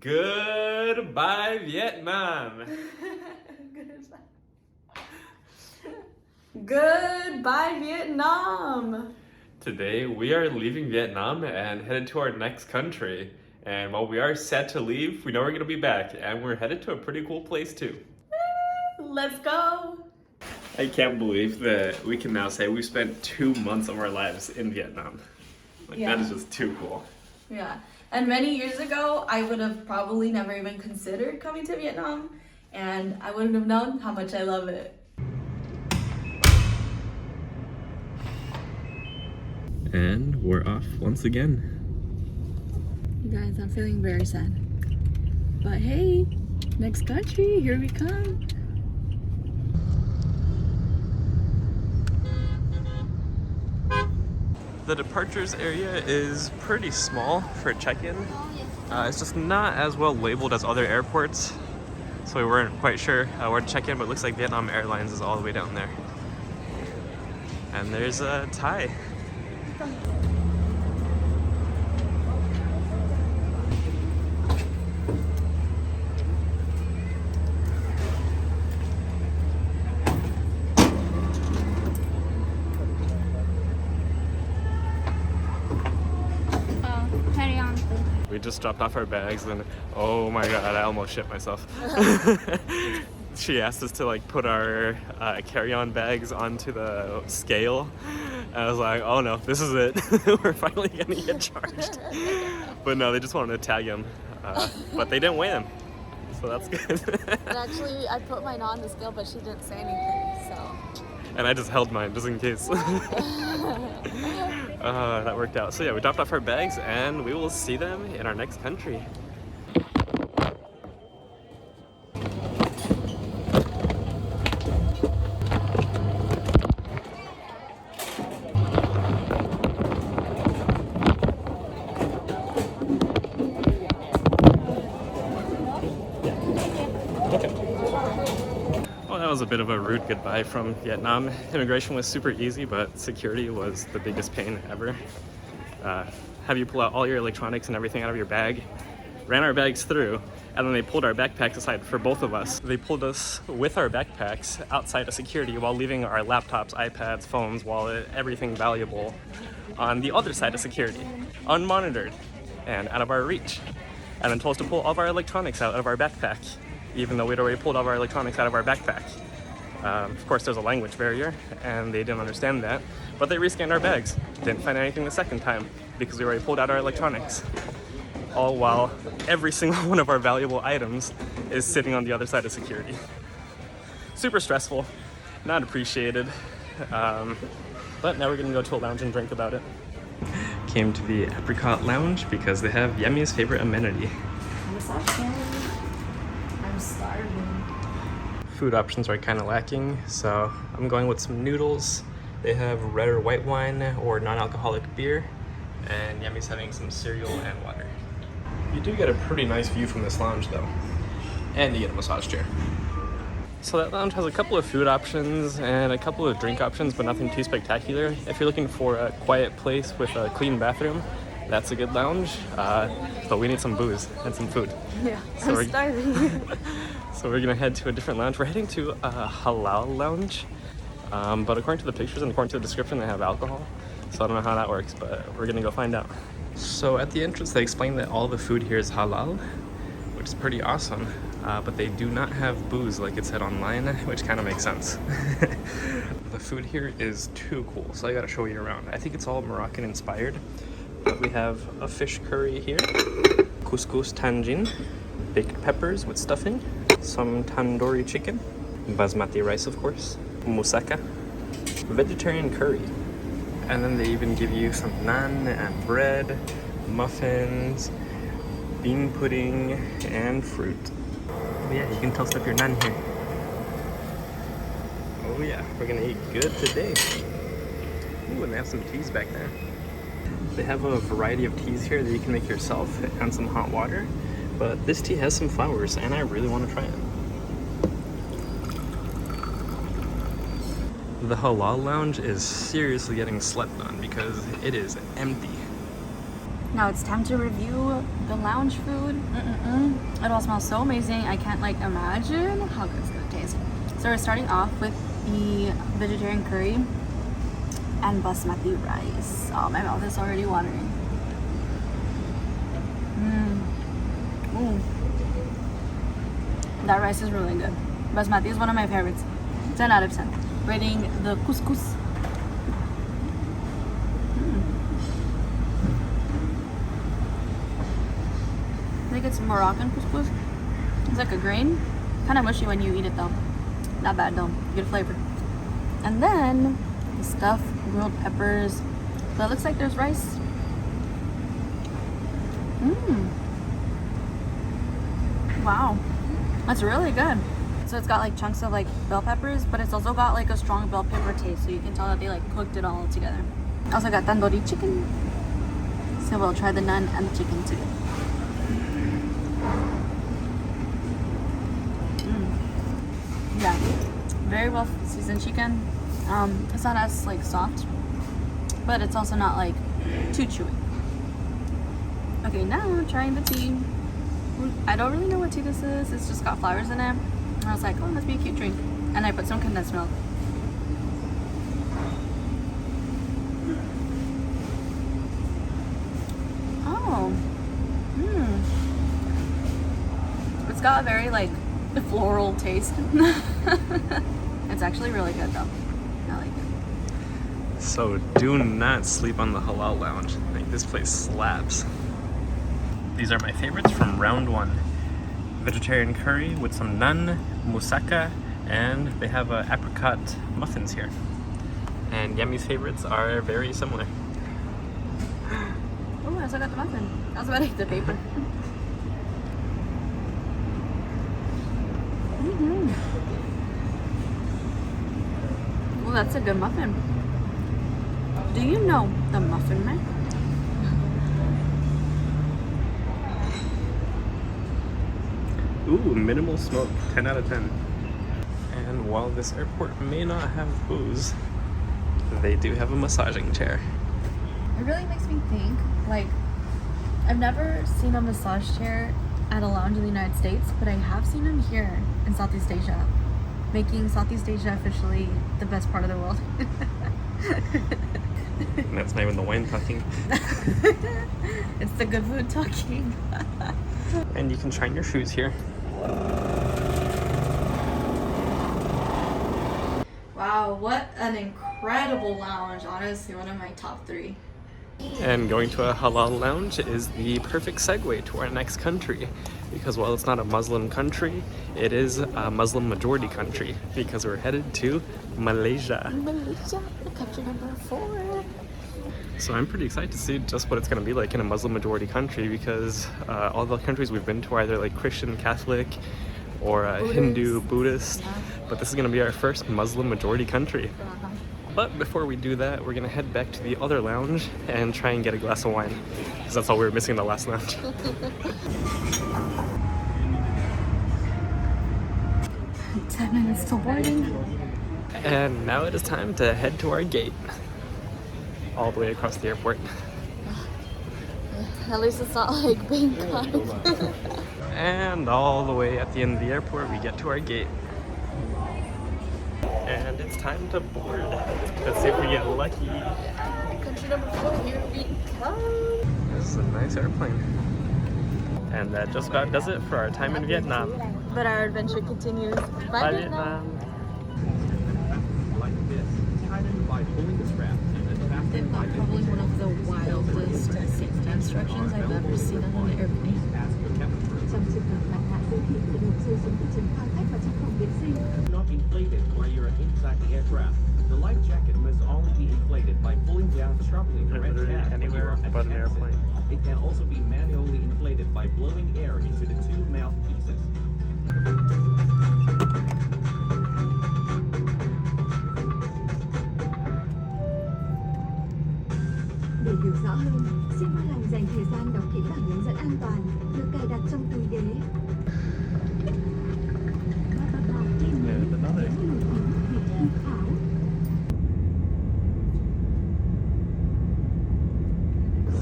Goodbye, Vietnam. Goodbye, Vietnam. Today we are leaving Vietnam and headed to our next country. And while we are set to leave, we know we're gonna be back, and we're headed to a pretty cool place too. Let's go. I can't believe that we can now say we spent 2 months of our lives in Vietnam. That is just too cool. Yeah. And many years ago, I would have probably never even considered coming to Vietnam, and I wouldn't have known how much I love it. And we're off once again. You guys, I'm feeling very sad. But hey, next country, here we come. The departures area is pretty small for check-in. It's just not as well labeled as other airports, so we weren't quite sure where to check in, but it looks like Vietnam Airlines is all the way down there. And there's Thai. We just dropped off our bags and oh my god, I almost shit myself. She asked us to like put our carry-on bags onto the scale. And I was like, oh no, this is it. We're finally gonna get charged. But no, they just wanted to tag him. But they didn't weigh him, so that's good. And actually, I put mine on the scale, but she didn't say anything, so. And I just held mine just in case. That worked out. So yeah, we dropped off our bags and we will see them in our next country. Well, that was a bit of a rude goodbye from Vietnam. Immigration was super easy, but security was the biggest pain ever. Have you pull out all your electronics and everything out of your bag, ran our bags through, and then they pulled our backpacks aside for both of us. They pulled us with our backpacks outside of security while leaving our laptops, iPads, phones, wallet, everything valuable on the other side of security, unmonitored and out of our reach. And then told us to pull all of our electronics out of our backpack, even though we'd already pulled all of our electronics out of our backpack. Of course, there's a language barrier, and they didn't understand that, but they rescanned our bags. Didn't find anything the second time, because we already pulled out our electronics. All while every single one of our valuable items is sitting on the other side of security. Super stressful, not appreciated, but now we're gonna go to a lounge and drink about it. Came to the Apricot Lounge because they have Yami's favorite amenity. I'm starving. Food options are kind of lacking, so I'm going with some noodles. They have red or white wine or non-alcoholic beer, and Yami's having some cereal and water. You do get a pretty nice view from this lounge though, and you get a massage chair. So that lounge has a couple of food options and a couple of drink options, but nothing too spectacular. If you're looking for a quiet place with a clean bathroom, that's a good lounge, but we need some booze and some food. Yeah, so I'm starving. So we're gonna head to a different lounge. We're heading to a halal lounge, but according to the pictures and according to the description, they have alcohol. So I don't know how that works, but we're gonna go find out. So at the entrance, they explain that all the food here is halal, which is pretty awesome, but they do not have booze like it said online, which kind of makes sense. The food here is too cool, so I gotta show you around. I think it's all Moroccan inspired. But we have a fish curry here, couscous tangine, baked peppers with stuffing, some tandoori chicken, basmati rice of course, moussaka, vegetarian curry, and then they even give you some naan and bread, muffins, bean pudding, and fruit. Oh yeah, you can toast up your naan here. Oh yeah, we're gonna eat good today. Ooh, and they have some teas back there. They have a variety of teas here that you can make yourself and some hot water, but this tea has some flowers and I really want to try it. The halal lounge is seriously getting slept on because it is empty. Now it's time to review the lounge food. It all smells so amazing. I can't like imagine how good it's gonna taste. So we're starting off with the vegetarian curry and basmati rice. Oh, my mouth is already watering. Ooh. That rice is really good. Basmati is one of my favorites. 10 out of 10. Rating the couscous. I think it's Moroccan couscous. It's like a grain. Kind of mushy when you eat it though. Not bad though. Good flavor. And then the stuffed grilled peppers. So it looks like there's rice. Wow. That's really good. So it's got like chunks of like bell peppers, but it's also got like a strong bell pepper taste. So you can tell that they like cooked it all together. Also got tandoori chicken. So we'll try the naan and the chicken together. Yeah, very well seasoned chicken. It's not as like soft, but it's also not like too chewy. Okay, now I'm trying the tea. I don't really know what tea this is. It's just got flowers in it. And I was like, oh, it must be a cute drink. And I put some condensed milk. Oh, it's got a very like floral taste. It's actually really good though. I like it. So do not sleep on the halal lounge. Like, this place slaps. These are my favorites from round one. Vegetarian curry with some naan, moussaka, and they have apricot muffins here. And Yami's favorites are very similar. Oh, I still got the muffin. I was about to eat the paper. Oh, that's a good muffin. Do you know the Muffin Man? Ooh, minimal smoke, 10 out of 10. And while this airport may not have booze, they do have a massaging chair. It really makes me think, like, I've never seen a massage chair at a lounge in the United States, but I have seen them here in Southeast Asia, making Southeast Asia officially the best part of the world. And that's not even the wine talking. It's the good food talking. And you can shine your shoes here. Wow, what an incredible lounge. Honestly, one of my top 3. And going to a halal lounge is the perfect segue to our next country, because while it's not a Muslim country, it is a Muslim majority country, because we're headed to Malaysia. Malaysia, country number 4. So I'm pretty excited to see just what it's going to be like in a Muslim majority country, because all the countries we've been to are either like Christian, Catholic, or Hindu, Buddhist, but this is going to be our first Muslim majority country. But before we do that, we're going to head back to the other lounge and try and get a glass of wine, because that's all we were missing in the last lounge. 10 minutes till boarding. And now it is time to head to our gate, all the way across the airport. At least it's not like Bangkok. And all the way at the end of the airport, we get to our gate. And it's time to board. Let's see if we get lucky. Country number 4, here we come. This is a nice airplane. And that just about does it for our time in Vietnam. But our adventure continues. Bye, Vietnam. They've got probably one of the wildest safety instructions I've ever seen on an airplane. Not inflated while you're inside the aircraft. The life jacket must only be inflated by pulling down sharply the red tab Anywhere but an airplane. It can also be manually inflated by blowing air into the 2 mouthpieces. Để hiểu rõ hơn, xin vui lòng dành thời gian đọc kỹ bảng hướng dẫn an toàn được cài đặt trong túi ghế.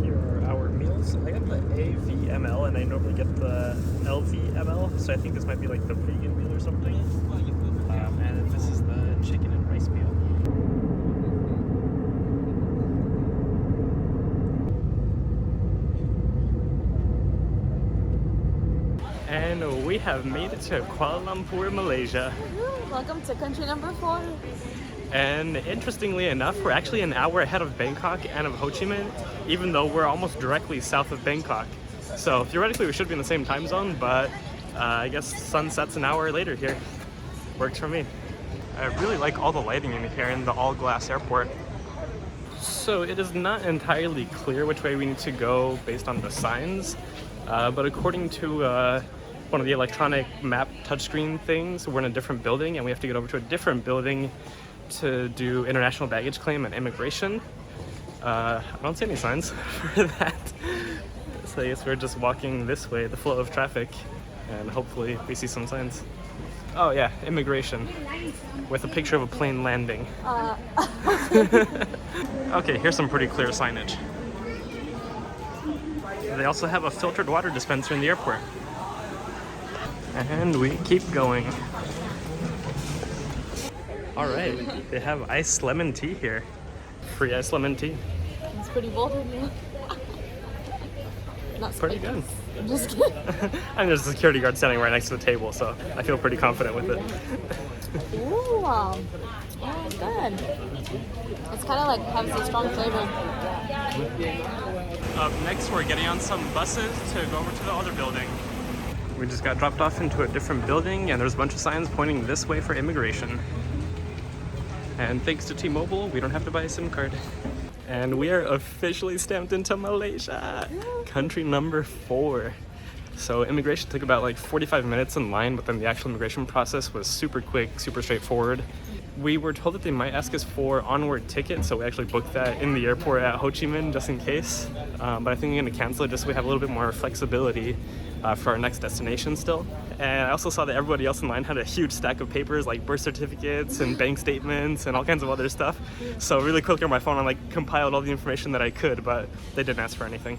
Here are our meals. I got the AVML, and I normally get the LVML, so I think this might be like the vegan meal or something. And this is the chicken and rice meal. And we have made it to Kuala Lumpur, Malaysia. Welcome to country number 4. And interestingly enough, we're actually an hour ahead of Bangkok and of Ho Chi Minh, even though we're almost directly south of Bangkok. So theoretically we should be in the same time zone, but I guess sun sets an hour later here. Works for me. I really like all the lighting in here in the all-glass airport. So it is not entirely clear which way we need to go based on the signs, but according to one of the electronic map touchscreen things, we're in a different building and we have to get over to a different building to do international baggage claim and immigration. I don't see any signs for that. So I guess we're just walking this way, the flow of traffic, and hopefully we see some signs. Oh yeah, immigration, with a picture of a plane landing. Okay, here's some pretty clear signage. They also have a filtered water dispenser in the airport. And we keep going. All right, they have iced lemon tea here. Free iced lemon tea. It's pretty bold of you. Not Pretty good. I'm just kidding. And there's a security guard standing right next to the table, so I feel pretty confident with it. Ooh, wow. Oh, good. It's kind of like has a strong flavor. Up next, we're getting on some buses to go over to the other building. We just got dropped off into a different building, and there's a bunch of signs pointing this way for immigration. And thanks to T-Mobile, we don't have to buy a SIM card. And we are officially stamped into Malaysia, country number 4. So immigration took about like 45 minutes in line, but then the actual immigration process was super quick, super straightforward. We were told that they might ask us for onward tickets, so we actually booked that in the airport at Ho Chi Minh just in case. But I think I'm gonna cancel it just so we have a little bit more flexibility for our next destination still. And I also saw that everybody else in line had a huge stack of papers like birth certificates and bank statements and all kinds of other stuff. So really quickly on my phone I like compiled all the information that I could, but they didn't ask for anything.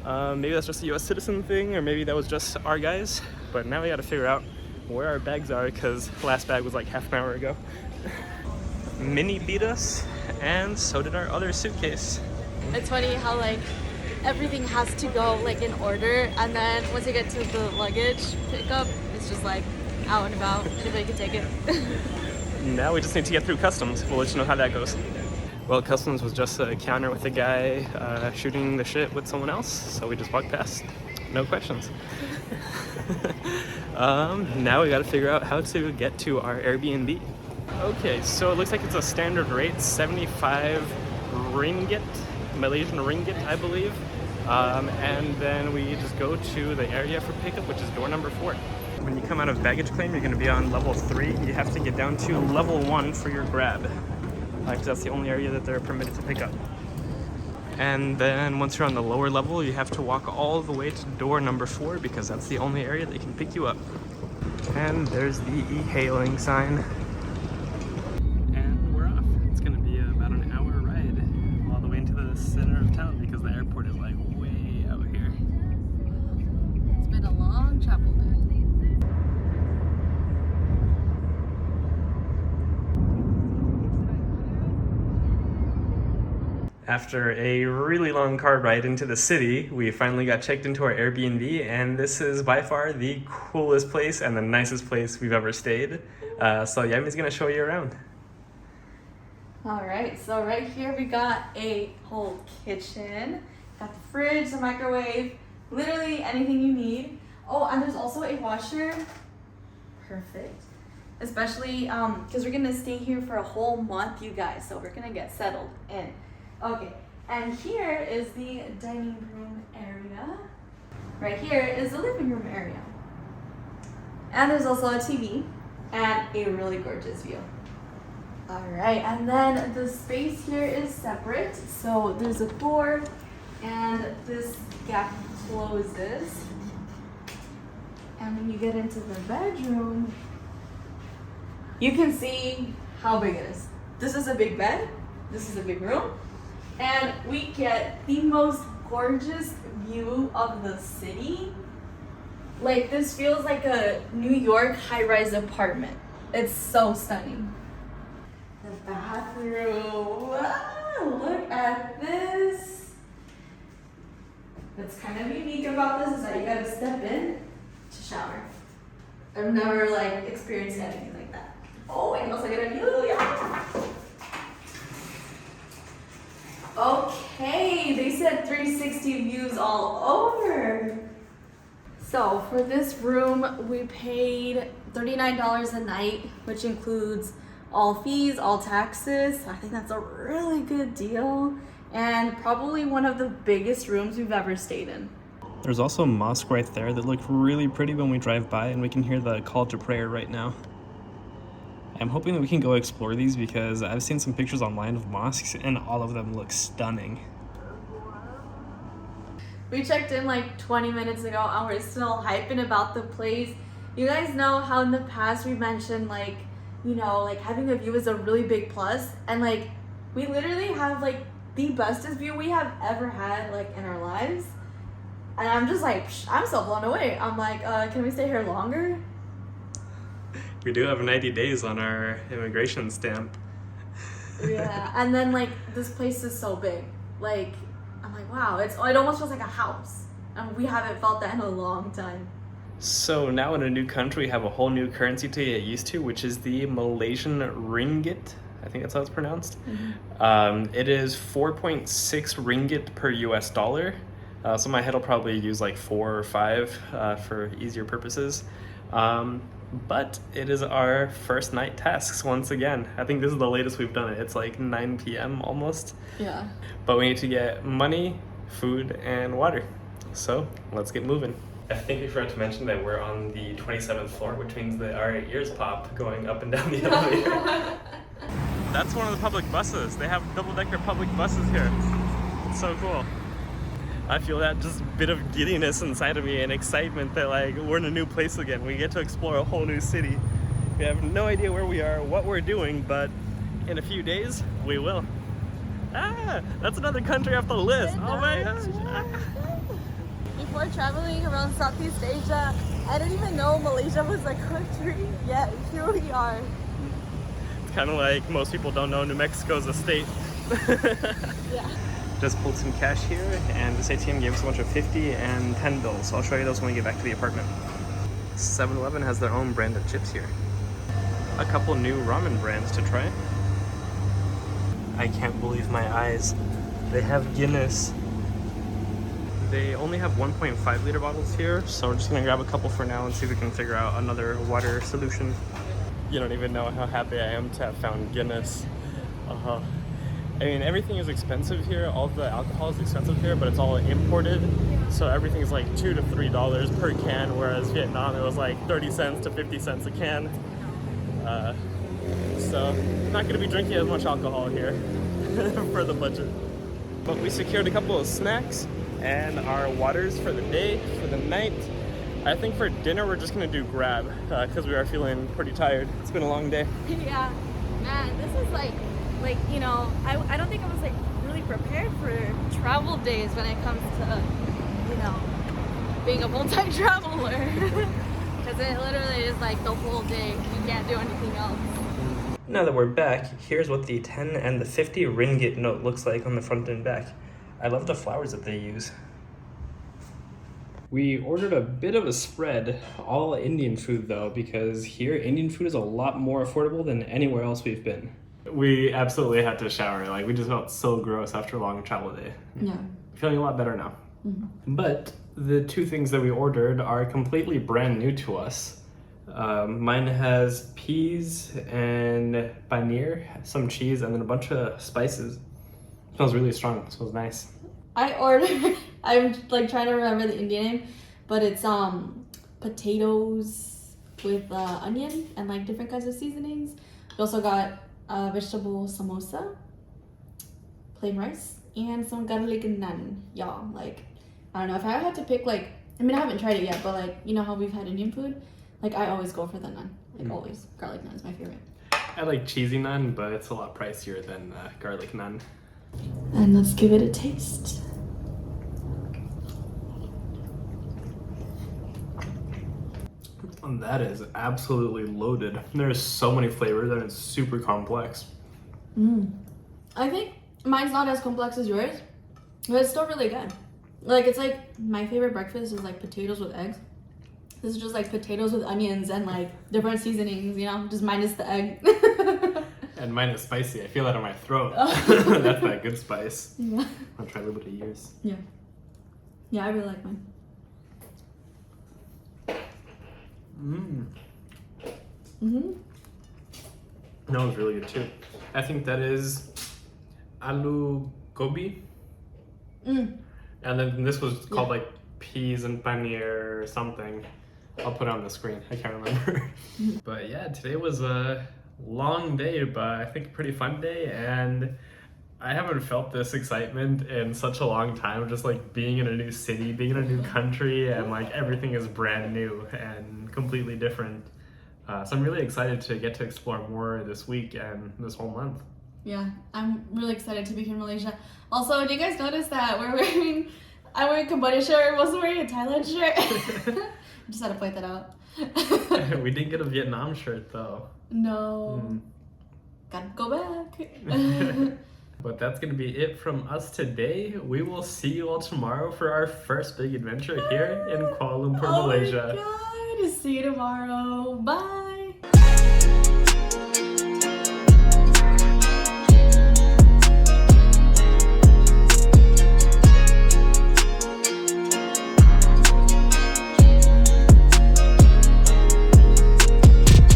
Maybe that's just a US citizen thing, or maybe that was just our guys. But now we gotta figure out where our bags are, because last bag was like half an hour ago. Minnie beat us, and so did our other suitcase. It's funny how like everything has to go like in order, and then once you get to the luggage pickup, it's just like out and about. Anybody can take it. Now we just need to get through customs. We'll let you know how that goes. Well, customs was just a counter with a guy shooting the shit with someone else, so we just walked past. No questions. Now we gotta figure out how to get to our Airbnb. Okay, so it looks like it's a standard rate, 75 ringgit, Malaysian ringgit, I believe. And then we just go to the area for pickup, which is door number 4. When you come out of baggage claim, you're gonna be on level 3. You have to get down to level 1 for your grab, because that's the only area that they're permitted to pick up. And then once you're on the lower level, you have to walk all the way to door number 4, because that's the only area they can pick you up. And there's the e-hailing sign. And we're off. It's gonna be about an hour ride all the way into the center of town, because the airport is like way out here. It's been a long travel day. After a really long car ride into the city, we finally got checked into our Airbnb, and this is by far the coolest place and the nicest place we've ever stayed. So Yami's gonna show you around. All right, so right here we got a whole kitchen. Got the fridge, the microwave, literally anything you need. Oh, and there's also a washer. Perfect. Especially because we're gonna stay here for a whole month, you guys. So we're gonna get settled in. Okay, and here is the dining room area. Right here is the living room area. And there's also a TV and a really gorgeous view. All right, and then the space here is separate. So there's a door and this gap closes. And when you get into the bedroom, you can see how big it is. This is a big bed, this is a big room, and we get the most gorgeous view of the city. Like, this feels like a New York high-rise apartment. It's so stunning. The bathroom. Wow, look at this. What's kind of unique about this is that you gotta step in to shower. I've never like experienced anything like that. Oh, and you also get a view. Yeah. Okay, they said 360 views all over. So for this room, we paid $39 a night, which includes all fees, all taxes. I think that's a really good deal, and probably one of the biggest rooms we've ever stayed in. There's also a mosque right there that looked really pretty when we drive by, and we can hear the call to prayer right now. I'm hoping that we can go explore these because I've seen some pictures online of mosques and all of them look stunning. We checked in like 20 minutes ago and we're still hyping about the place. You guys know how in the past we mentioned like, you know, like having a view is a really big plus, and like we literally have like the bestest view we have ever had like in our lives. And I'm just like, I'm so blown away. I'm like, can we stay here longer? We do have 90 days on our immigration stamp. Yeah, and then like this place is so big. Like, I'm like, wow, it almost feels like a house. And we haven't felt that in a long time. So now in a new country, we have a whole new currency to get used to, which is the Malaysian ringgit. I think that's how it's pronounced. Mm-hmm. It is 4.6 ringgit per US dollar. So my head will probably use like 4 or 5 for easier purposes. But it is our first night tasks once again. I think this is the latest we've done it. It's like 9 p.m. almost. Yeah. But we need to get money, food, and water. So let's get moving. I think we forgot to mention that we're on the 27th floor, which means that our ears pop going up and down the elevator. That's one of the public buses. They have double-decker public buses here. It's so cool. I feel that just bit of giddiness inside of me and excitement that like we're in a new place again. We get to explore a whole new city. We have no idea where we are, what we're doing, but in a few days, we will. Ah, that's another country off the list. Oh my gosh. Ah. Before traveling around Southeast Asia, I didn't even know Malaysia was a country, yet here we are. It's kind of like most people don't know New Mexico's a state. Yeah. Just pulled some cash here, and this ATM gave us a bunch of 50 and 10 bills. So I'll show you those when we get back to the apartment. 7-Eleven has their own brand of chips here. A couple new ramen brands to try. I can't believe my eyes. They have Guinness. They only have 1.5 liter bottles here, so we're just gonna grab a couple for now and see if we can figure out another water solution. You don't even know how happy I am to have found Guinness. I mean, everything is expensive here. All the alcohol is expensive here, but it's all imported. So everything is like $2 to $3 per can, whereas Vietnam, it was like 30 cents to 50 cents a can. So not gonna be drinking as much alcohol here for the budget. But we secured a couple of snacks and our waters for the day, for the night. I think for dinner, we're just gonna do Grab because we are feeling pretty tired. It's been a long day. Yeah, man, this is like, you know, I don't think I was like really prepared for travel days when it comes to, you know, being a multi-traveler. Because it literally is like the whole day. You can't do anything else. Now that we're back, here's what the 10 and the 50 ringgit note looks like on the front and back. I love the flowers that they use. We ordered a bit of a spread, all Indian food though, because here Indian food is a lot more affordable than anywhere else we've been. We absolutely had to shower. Like, we just felt so gross after a long travel day. Yeah. Feeling a lot better now. Mm-hmm. But the two things that we ordered are completely brand new to us. Mine has peas and paneer, some cheese, and then a bunch of spices. It smells really strong. It smells nice. I ordered, I'm like trying to remember the Indian name, but it's potatoes with onion and like different kinds of seasonings. We also got vegetable samosa, plain rice, and some garlic naan. Y'all, like, I don't know, if I had to pick, like, I mean, I haven't tried it yet, but like, you know how we've had Indian food? Like, I always go for the naan, like always. Garlic naan is my favorite. I like cheesy naan, but it's a lot pricier than garlic naan. And let's give it a taste. That is absolutely loaded. There's so many flavors and it's super complex. I think mine's not as complex as yours, but it's still really good. Like, it's like my favorite breakfast is like potatoes with eggs. This is just like potatoes with onions and like different seasonings, you know, just minus the egg. And mine is spicy. I feel that in my throat. That's that good spice. Yeah. I'll try a little bit of yours. Yeah. Yeah, I really like mine. That was really good too. I think that is aloo gobi. And then this was called like peas and paneer or something. I'll put it on the screen. I can't remember. But yeah, today was a long day, but I think a pretty fun day. And I haven't felt this excitement in such a long time. Just like being in a new city, being in a new country, and like everything is brand new and completely different. So I'm really excited to get to explore more this week and this whole month. Yeah, I'm really excited to be here in Malaysia. Also, do you guys notice that I'm wearing a Cambodia shirt, I wasn't wearing a Thailand shirt? I just had to point that out. We didn't get a Vietnam shirt though. No. Gotta go back. But that's gonna be it from us today. We will see you all tomorrow for our first big adventure here in Kuala Lumpur, Malaysia. Oh my God. See you tomorrow. Bye.